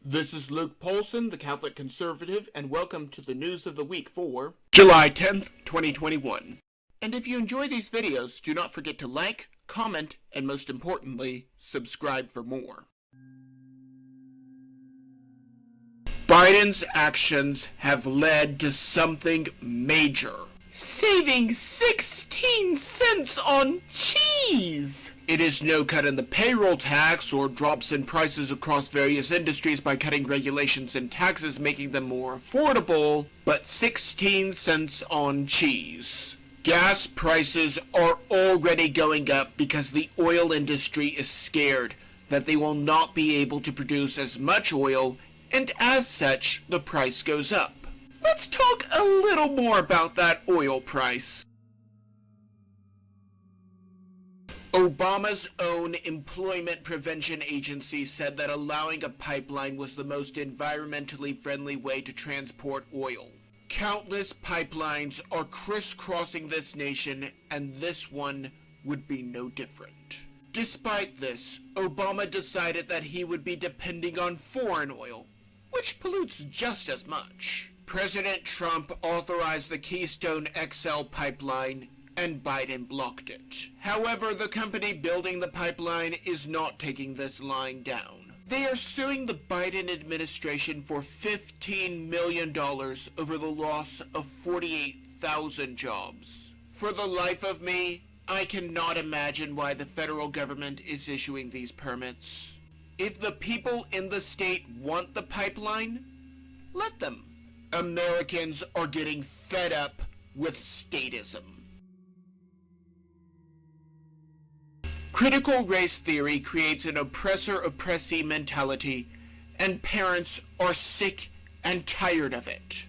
This is Luke Paulson, the Catholic Conservative, and welcome to the News of the Week for July 10th, 2021. And if you enjoy these videos, do not forget to like, comment, and most importantly, subscribe for more. Biden's actions have led to something major. Saving 16 cents on cheese! It is no cut in the payroll tax or drops in prices across various industries by cutting regulations and taxes making them more affordable, but 16 cents on cheese. Gas prices are already going up because the oil industry is scared that they will not be able to produce as much oil, and as such, the price goes up. Let's talk a little more about that oil price. Obama's own employment prevention agency said that allowing a pipeline was the most environmentally friendly way to transport oil. Countless pipelines are crisscrossing this nation, and this one would be no different. Despite this, Obama decided that he would be depending on foreign oil, which pollutes just as much. President Trump authorized the Keystone XL pipeline, and Biden blocked it. However, the company building the pipeline is not taking this line down. They are suing the Biden administration for $15 million over the loss of 48,000 jobs. For the life of me, I cannot imagine why the federal government is issuing these permits. If the people in the state want the pipeline, let them. Americans are getting fed up with statism. Critical race theory creates an oppressor-oppressee mentality, and parents are sick and tired of it.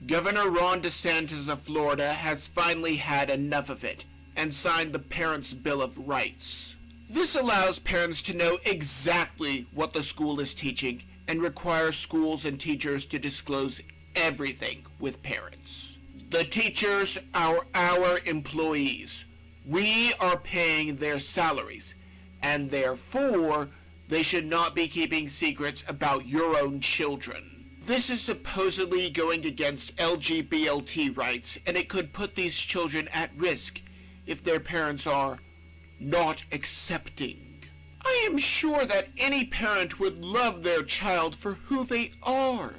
Governor Ron DeSantis of Florida has finally had enough of it and signed the Parents' Bill of Rights. This allows parents to know exactly what the school is teaching and requires schools and teachers to disclose everything with parents. The teachers are our employees. We are paying their salaries, and therefore, they should not be keeping secrets about your own children. This is supposedly going against LGBT rights, and it could put these children at risk if their parents are not accepting. I am sure that any parent would love their child for who they are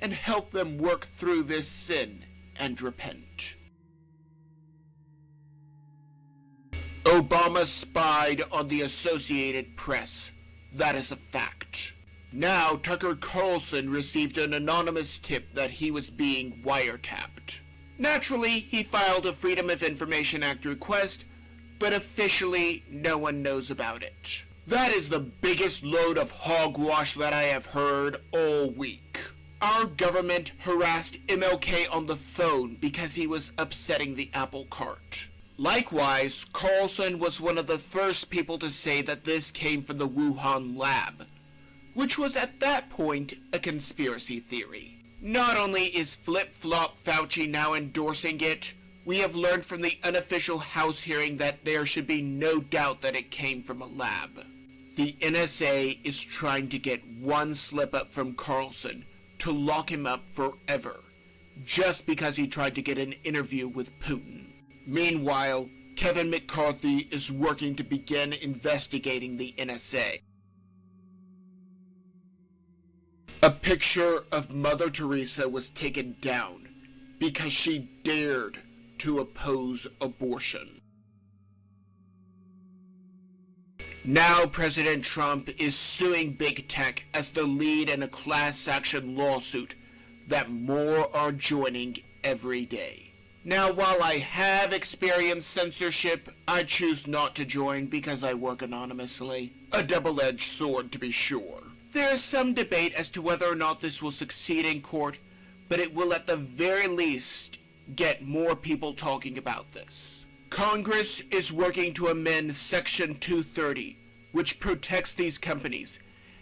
and help them work through this sin and repent. Obama spied on the Associated Press. That is a fact. Now, Tucker Carlson received an anonymous tip that he was being wiretapped. Naturally, he filed a Freedom of Information Act request, but officially, no one knows about it. That is the biggest load of hogwash that I have heard all week. Our government harassed MLK on the phone because he was upsetting the apple cart. Likewise, Carlson was one of the first people to say that this came from the Wuhan lab, which was at that point a conspiracy theory. Not only is flip-flop Fauci now endorsing it, we have learned from the unofficial House hearing that there should be no doubt that it came from a lab. The NSA is trying to get one slip-up from Carlson to lock him up forever, just because he tried to get an interview with Putin. Meanwhile, Kevin McCarthy is working to begin investigating the NSA. A picture of Mother Teresa was taken down because she dared to oppose abortion. Now President Trump is suing Big Tech as the lead in a class action lawsuit that more are joining every day. Now, while I have experienced censorship, I choose not to join because I work anonymously. A double-edged sword, to be sure. There is some debate as to whether or not this will succeed in court, but it will at the very least get more people talking about this. Congress is working to amend Section 230, which protects these companies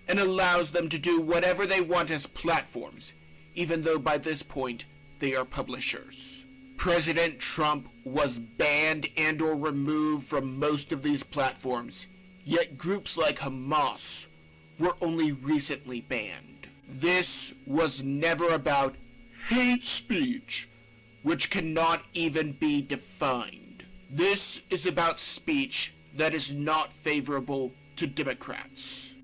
and allows them to do whatever they want as platforms, even though by this point they are publishers. President Trump was banned and or removed from most of these platforms, yet groups like Hamas were only recently banned. This was never about hate speech, which cannot even be defined. This is about speech that is not favorable to Democrats.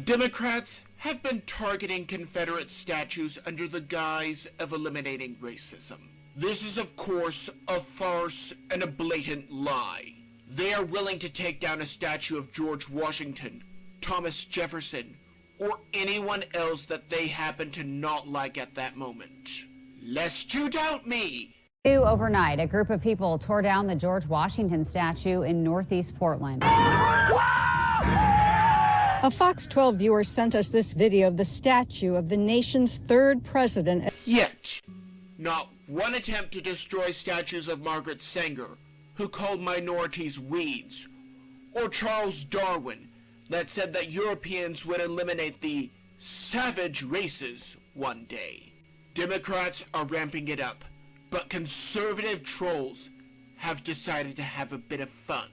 Democrats have been targeting Confederate statues under the guise of eliminating racism. This is, of course, a farce and a blatant lie. They are willing to take down a statue of George Washington, Thomas Jefferson, or anyone else that they happen to not like at that moment. Lest you doubt me! Overnight, a group of people tore down the George Washington statue in northeast Portland. A Fox 12 viewer sent us this video of the statue of the nation's third president. Yet, not one attempt to destroy statues of Margaret Sanger, who called minorities weeds, or Charles Darwin, that said that Europeans would eliminate the savage races one day. Democrats are ramping it up, but conservative trolls have decided to have a bit of fun.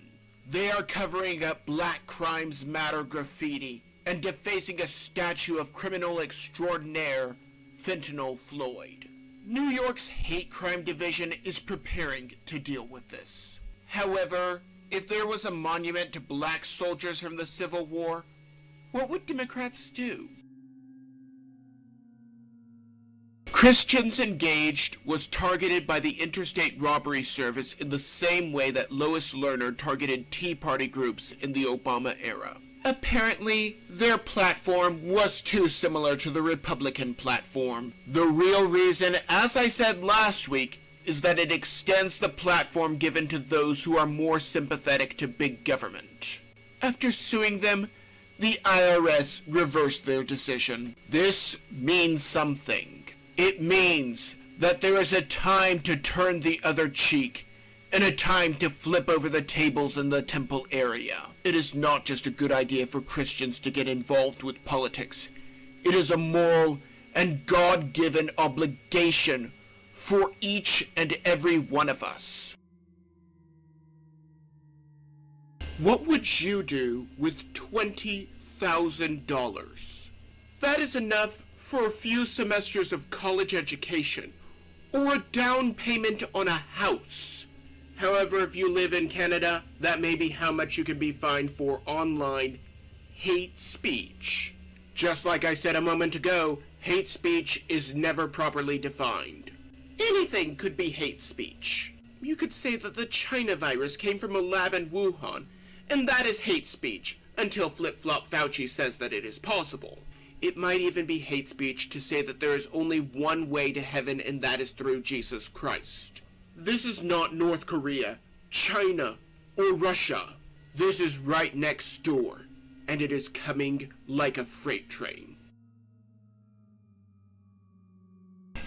They are covering up Black Crimes Matter graffiti and defacing a statue of criminal extraordinaire Fentanyl Floyd. New York's hate crime division is preparing to deal with this. However, if there was a monument to black soldiers from the Civil War, what would Democrats do? Christians Engaged was targeted by the Interstate Robbery Service in the same way that Lois Lerner targeted Tea Party groups in the Obama era. Apparently, their platform was too similar to the Republican platform. The real reason, as I said last week, is that it extends the platform given to those who are more sympathetic to big government. After suing them, the IRS reversed their decision. This means something. It means that there is a time to turn the other cheek and a time to flip over the tables in the temple area. It is not just a good idea for Christians to get involved with politics. It is a moral and God-given obligation for each and every one of us. What would you do with $20,000? That is enough for a few semesters of college education, or a down payment on a house. However, if you live in Canada, that may be how much you can be fined for online hate speech. Just like I said a moment ago, hate speech is never properly defined. Anything could be hate speech. You could say that the China virus came from a lab in Wuhan, and that is hate speech, until Flip-Flop Fauci says that it is possible. It might even be hate speech to say that there is only one way to heaven, and that is through Jesus Christ. This is not North Korea, China, or Russia. This is right next door, and it is coming like a freight train.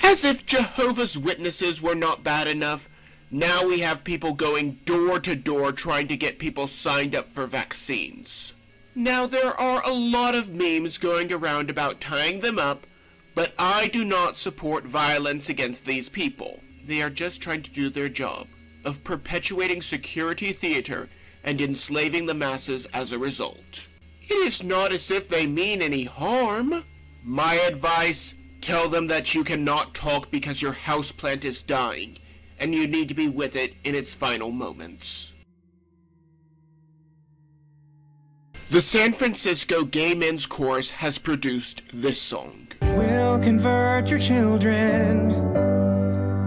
As if Jehovah's Witnesses were not bad enough, now we have people going door to door trying to get people signed up for vaccines. Now, there are a lot of memes going around about tying them up, but I do not support violence against these people. They are just trying to do their job of perpetuating security theater and enslaving the masses as a result. It is not as if they mean any harm. My advice, tell them that you cannot talk because your houseplant is dying, and you need to be with it in its final moments. The San Francisco Gay Men's Chorus has produced this song. We'll convert your children.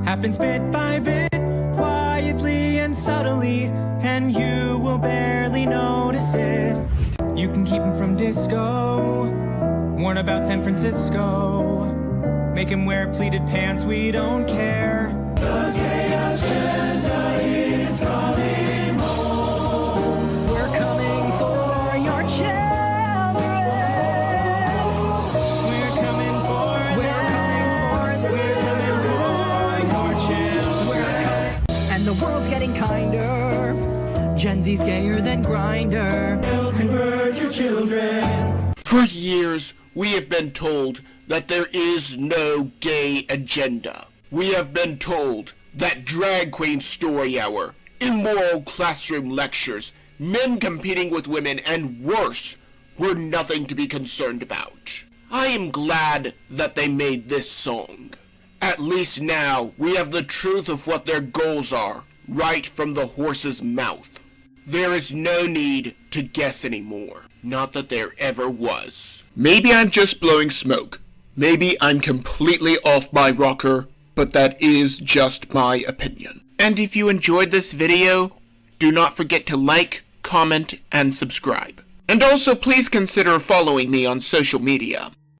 Happens bit by bit, quietly and subtly, and you will barely notice it. You can keep them from disco, warn about San Francisco, make them wear pleated pants, we don't care. The gay agenda is coming home. We're coming for your children. We're coming for your children. And the world's getting kinder. Gen Z's gayer than Grindr. We'll convert your children. For years, we have been told that there is no gay agenda. We have been told that drag queen story hour, immoral classroom lectures, men competing with women, and worse, were nothing to be concerned about. I am glad that they made this song. At least now we have the truth of what their goals are, right from the horse's mouth. There is no need to guess anymore. Not that there ever was. Maybe I'm just blowing smoke. Maybe I'm completely off my rocker, but that is just my opinion. And if you enjoyed this video, do not forget to like, comment, and subscribe. And also please consider following me on social media.